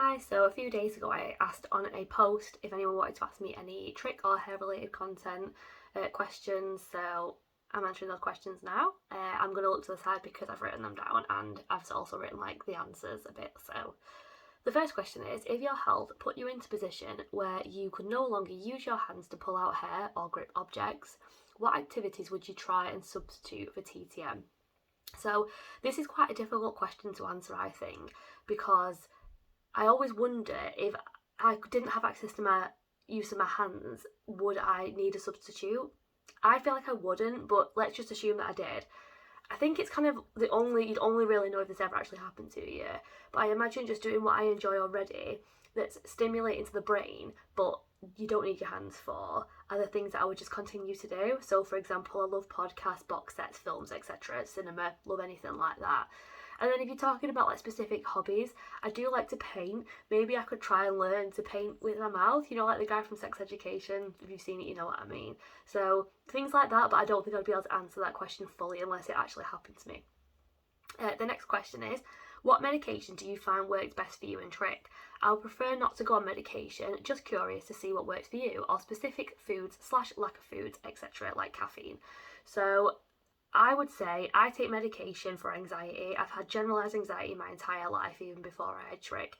Hi, so a few days ago I asked on a post if anyone wanted to ask me any trick or hair related content questions, so I'm answering those questions now. I'm going to look to the side because I've written them down and I've also written like the answers a bit. So the first question is, if your health put you into a position where you could no longer use your hands to pull out hair or grip objects, what activities would you try and substitute for TTM? So this is quite a difficult question to answer, I think, because I always wonder if I didn't have access to my use of my hands, would I need a substitute? I feel like I wouldn't, but let's just assume that I did. I think it's kind of you'd only really know if this ever actually happened to you. But I imagine just doing what I enjoy already that's stimulating to the brain, but you don't need your hands for, are the things that I would just continue to do. So, for example, I love podcasts, box sets, films, etc., cinema, love anything like that. And then if you're talking about like specific hobbies, I do like to paint. Maybe I could try and learn to paint with my mouth, like the guy from Sex Education. If you've seen it, you know what I mean. So things like that, but I don't think I'd be able to answer that question fully unless it actually happened to me. The next question is, what medication do you find works best for you and Trich? I would prefer not to go on medication, just curious to see what works for you, or specific foods / lack of foods, etc., like caffeine. So I would say I take medication for anxiety. I've had generalised anxiety my entire life, even before I had Trich.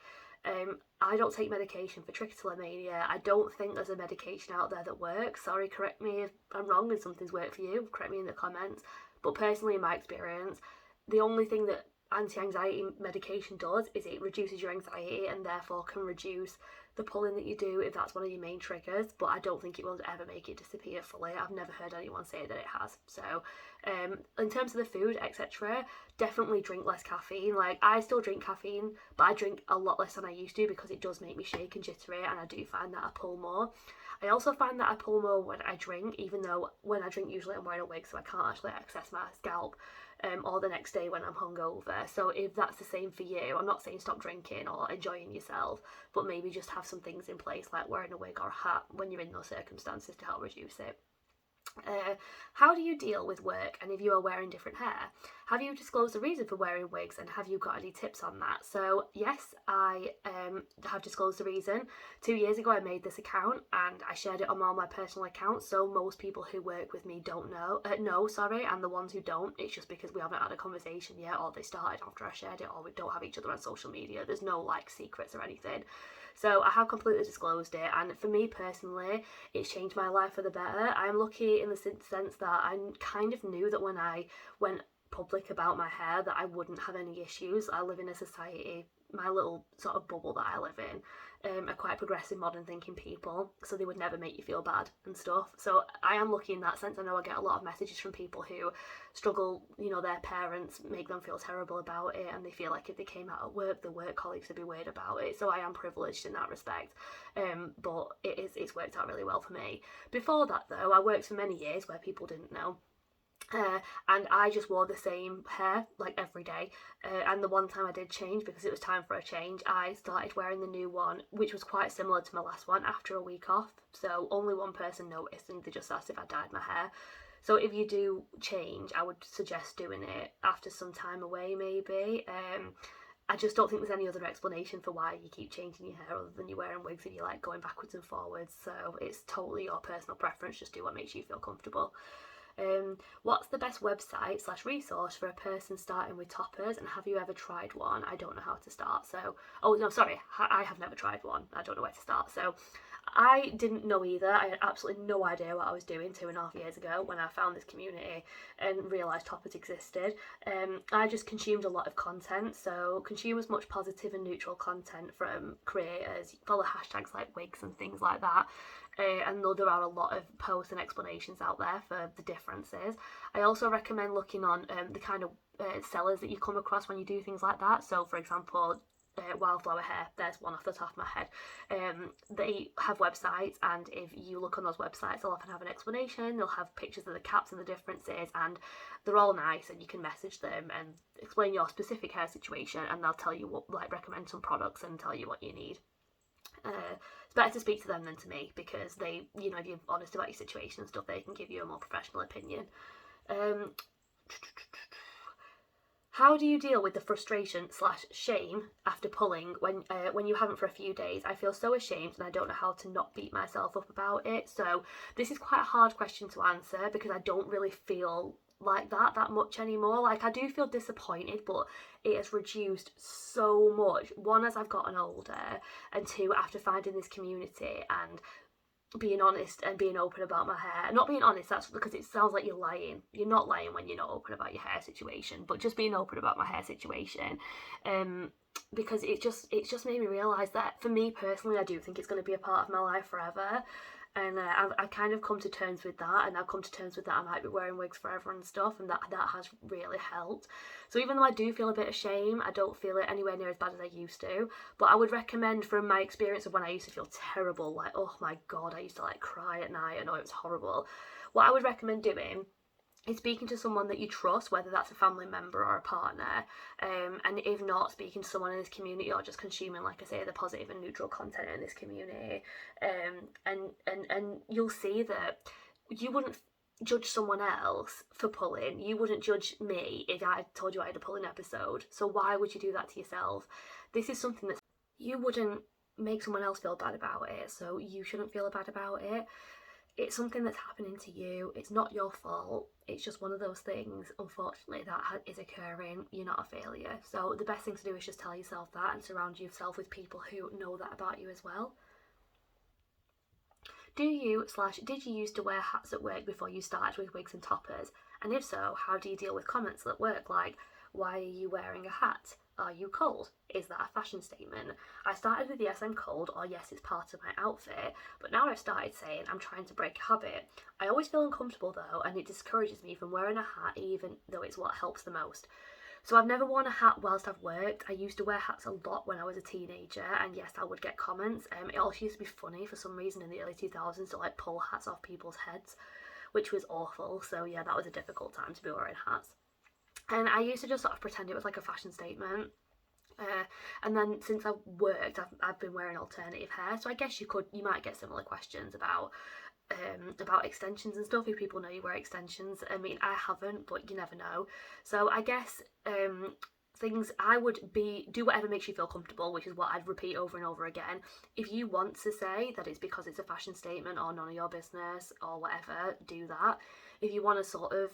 I don't take medication for trichotillomania. I don't think there's a medication out there that works. Sorry, correct me if I'm wrong and something's worked for you. Correct me in the comments. But personally, in my experience, the only thing that anti-anxiety medication does is it reduces your anxiety and therefore can reduce the pulling that you do if that's one of your main triggers, but I don't think it will ever make it disappear fully. I've never heard anyone say that it has. So in terms of the food, etc., definitely drink less caffeine. Like, I still drink caffeine, but I drink a lot less than I used to because it does make me shake and jittery, and I do find that I pull more. I also find that I pull more when I drink, even though when I drink usually I'm wearing a wig so I can't actually access my scalp, or the next day when I'm hungover. So if that's the same for you, I'm not saying stop drinking or enjoying yourself, but maybe just have some things in place like wearing a wig or a hat when you're in those circumstances to help reduce it. How do you deal with work and if you are wearing different hair? Have you disclosed the reason for wearing wigs and have you got any tips on that? So yes, I have disclosed the reason. 2 years ago I made this account and I shared it on all my personal accounts, so most people who work with me don't know, and the ones who don't, it's just because we haven't had a conversation yet, or they started after I shared it, or we don't have each other on social media. There's no like secrets or anything. So I have completely disclosed it, and for me personally, it's changed my life for the better. I'm lucky in the sense that I kind of knew that when I went public about my hair that I wouldn't have any issues. I live in a society, my little sort of bubble that I live in, are quite progressive, modern thinking people, so they would never make you feel bad and stuff. So I am lucky in that sense. I know I get a lot of messages from people who struggle, their parents make them feel terrible about it, and they feel like if they came out at work, the work colleagues would be weird about it. So I am privileged in that respect, but it's worked out really well for me. Before that though, I worked for many years where people didn't know. And I just wore the same hair like every day, and the one time I did change because it was time for a change, I started wearing the new one, which was quite similar to my last one, after a week off. So only one person noticed and they just asked if I dyed my hair. So if you do change, I would suggest doing it after some time away maybe. I just don't think there's any other explanation for why you keep changing your hair other than you're wearing wigs and you like going backwards and forwards. So it's totally your personal preference. Just do what makes you feel comfortable. What's the best website / resource for a person starting with toppers, and have you ever tried one? I don't know how to start. So, oh no, sorry, I have never tried one. I don't know where to start. So I didn't know either. I had absolutely no idea what I was doing 2.5 years ago when I found this community and realised toppers existed. I just consumed a lot of content, so consume as much positive and neutral content from creators. Follow hashtags like wigs and things like that. And though there are a lot of posts and explanations out there for the differences, I also recommend looking on the kind of sellers that you come across when you do things like that. So for example, Wildflower Hair, there's one off the top of my head. They have websites, and if you look on those websites, they'll often have an explanation. They'll have pictures of the caps and the differences, and they're all nice, and you can message them and explain your specific hair situation, and they'll tell you what, like, recommend some products and tell you what you need. It's better to speak to them than to me, because they, if you're honest about your situation and stuff, they can give you a more professional opinion. How do you deal with the frustration slash shame after pulling when you haven't for a few days? I feel so ashamed and I don't know how to not beat myself up about it. So this is quite a hard question to answer because I don't really feel like that much anymore. Like, I do feel disappointed, but it has reduced so much. One, as I've gotten older, and two, after finding this community and being honest and being open about my hair. Not being honest, that's because it sounds like you're lying. You're not lying when you're not open about your hair situation, but just being open about my hair situation. Because it's just made me realise that for me personally, I do think it's going to be a part of my life forever. And I've kind of come to terms with that, and I've come to terms with that I might be wearing wigs forever and stuff, and that has really helped. So even though I do feel a bit of shame, I don't feel it anywhere near as bad as I used to. But I would recommend, from my experience of when I used to feel terrible, like, oh my god, I used to like cry at night and oh, it was horrible. What I would recommend doing is speaking to someone that you trust, whether that's a family member or a partner, and if not, speaking to someone in this community, or just consuming, like I say, the positive and neutral content in this community, and you'll see that you wouldn't judge someone else for pulling. You wouldn't judge me if I told you I had a pulling episode, so why would you do that to yourself? This is something that you wouldn't make someone else feel bad about it, so you shouldn't feel bad about it. It's something that's happening to you. It's not your fault. It's just one of those things, unfortunately, that is occurring. You're not a failure. So the best thing to do is just tell yourself that and surround yourself with people who know that about you as well. Did you used to wear hats at work before you started with wigs and toppers? And if so, how do you deal with comments at work like, why are you wearing a hat? Are you cold? Is that a fashion statement? I started with yes, I'm cold, or yes, it's part of my outfit, but now I've started saying I'm trying to break a habit. I always feel uncomfortable though, and it discourages me from wearing a hat even though it's what helps the most. So I've never worn a hat whilst I've worked. I used to wear hats a lot when I was a teenager, and yes, I would get comments. It also used to be funny for some reason in the early 2000s to like pull hats off people's heads, which was awful. So yeah, that was a difficult time to be wearing hats. And I used to just sort of pretend it was like a fashion statement. And then since I've worked, I've been wearing alternative hair. So I guess you might get similar questions about extensions and stuff if people know you wear extensions. I mean, I haven't, but you never know. So I guess things I would do whatever makes you feel comfortable, which is what I'd repeat over and over again. If you want to say that it's because it's a fashion statement or none of your business or whatever, do that. If you want to sort of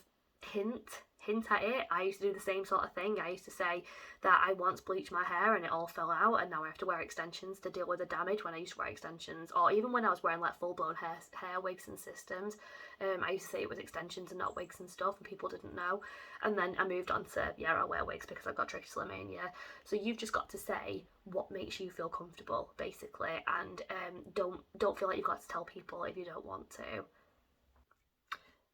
hint at it, I used to do the same sort of thing. I used to say that I once bleached my hair and it all fell out, and now I have to wear extensions to deal with the damage when I used to wear extensions, or even when I was wearing like full-blown hair wigs and systems. I used to say it was extensions and not wigs and stuff, and people didn't know. And then I moved on to, yeah, I wear wigs because I've got trichotillomania. So you've just got to say what makes you feel comfortable, basically, and don't feel like you've got to tell people if you don't want to.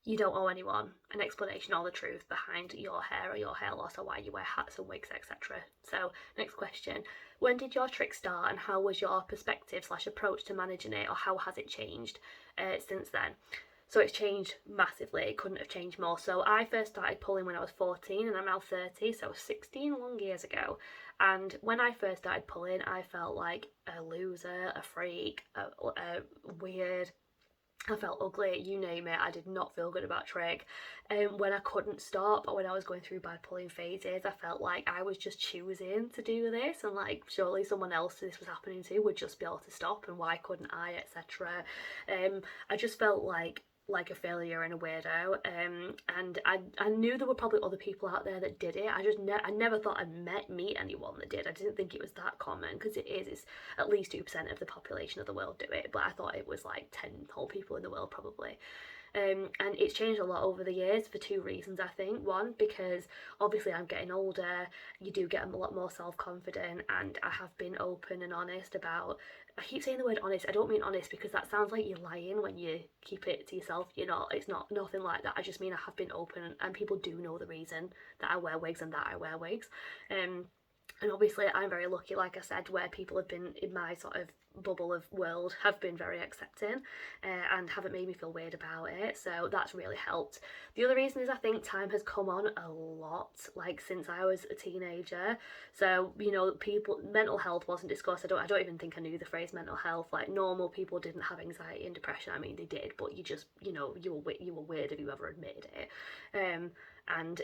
You don't owe anyone an explanation or the truth behind your hair or your hair loss or why you wear hats and wigs, etc. So, next question. When did your trich start, and how was your perspective / approach to managing it, or how has it changed since then? So it's changed massively. It couldn't have changed more. So I first started pulling when I was 14 and I'm now 30, so 16 long years ago. And when I first started pulling, I felt like a loser, a freak, a weird. I felt ugly, you name it. I did not feel good about trich. When I couldn't stop, or when I was going through bad pulling phases, I felt like I was just choosing to do this, and like surely someone else this was happening to would just be able to stop, and why couldn't I, etc. I just felt like a failure and a weirdo, and I knew there were probably other people out there that did it. I never thought I'd meet anyone that did. I didn't think it was that common, because it's at least 2% of the population of the world do it, but I thought it was like 10 whole people in the world probably. And it's changed a lot over the years for two reasons, I think. One, because obviously I'm getting older, you do get a lot more self-confident, and I have been open and honest about, I keep saying the word honest, I don't mean honest because that sounds like you're lying when you keep it to yourself. You're not, it's not nothing like that. I just mean I have been open, and people do know the reason that I wear wigs and that I wear wigs. And obviously I'm very lucky, like I said, where people have been in my sort of bubble of world have been very accepting, and haven't made me feel weird about it, so that's really helped. The other reason is I think time has come on a lot, like since I was a teenager. So you know, mental health wasn't discussed. I don't even think I knew the phrase mental health. Like normal people didn't have anxiety and depression. I mean they did, but you just, you know, you were weird if you ever admitted it. And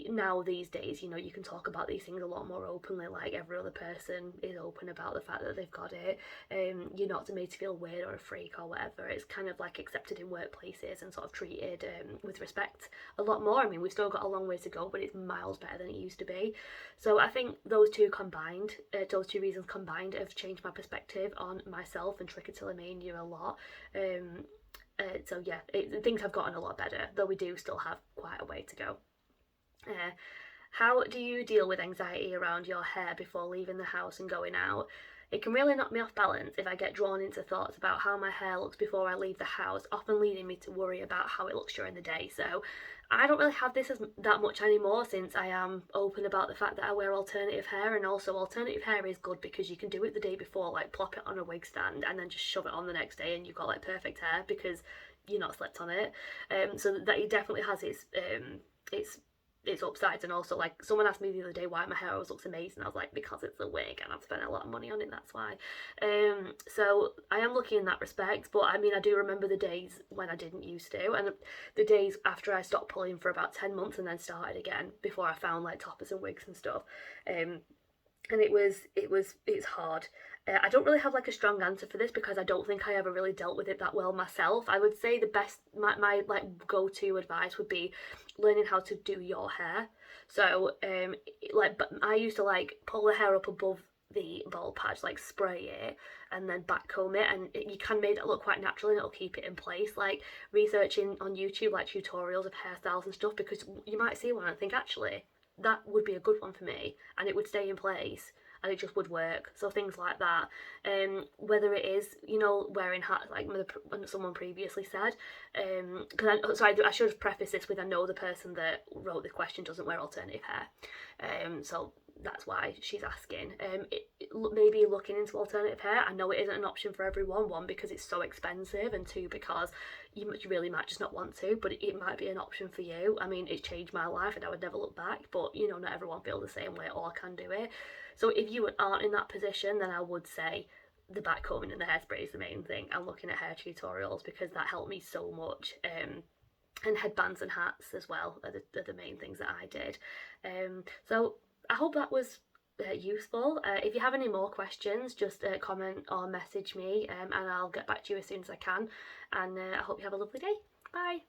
now these days, you know, you can talk about these things a lot more openly, like every other person is open about the fact that they've got it. You're not made to feel weird or a freak or whatever. It's kind of like accepted in workplaces and sort of treated with respect a lot more. I mean, we've still got a long way to go, but it's miles better than it used to be. So I think those two reasons combined have changed my perspective on myself and trichotillomania a lot. So yeah, things have gotten a lot better, though we do still have quite a way to go. How do you deal with anxiety around your hair before leaving the house and going out? It can really knock me off balance if I get drawn into thoughts about how my hair looks before I leave the house, often leading me to worry about how it looks during the day. So I don't really have this that much anymore, since I am open about the fact that I wear alternative hair. And also alternative hair is good because you can do it the day before, like plop it on a wig stand and then just shove it on the next day and you've got like perfect hair because you're not slept on it. So that it definitely has its upsides. And also, like, someone asked me the other day why my hair always looks amazing. I was like, because it's a wig and I've spent a lot of money on it, that's why. So I am lucky in that respect, but I mean, I do remember the days when I didn't used to, and the days after I stopped pulling for about 10 months and then started again before I found like toppers and wigs and stuff. And it's hard. I don't really have like a strong answer for this because I don't think I ever really dealt with it that well myself. I would say the best, my like go-to advice would be learning how to do your hair. So but I used to like pull the hair up above the bald patch, like spray it and then back comb it, and you can make it look quite natural and it'll keep it in place. Like researching on YouTube like tutorials of hairstyles and stuff, because you might see one and think, actually that would be a good one for me and it would stay in place and it just would work. So things like that. Whether it is, you know, wearing hats, like someone previously said, because I should have prefaced this with, I know the person that wrote the question doesn't wear alternative hair, so that's why she's asking. Maybe looking into alternative hair. I know it isn't an option for everyone, one because it's so expensive, and two because you really might just not want to, but it might be an option for you. I mean, it changed my life and I would never look back, but you know, not everyone feels the same way or can do it. So if you aren't in that position, then I would say the back combing and the hairspray is the main thing, and looking at hair tutorials, because that helped me so much. And headbands and hats as well are the main things that I did. So I hope that was useful. If you have any more questions, just comment or message me, and I'll get back to you as soon as I can. And I hope you have a lovely day. Bye.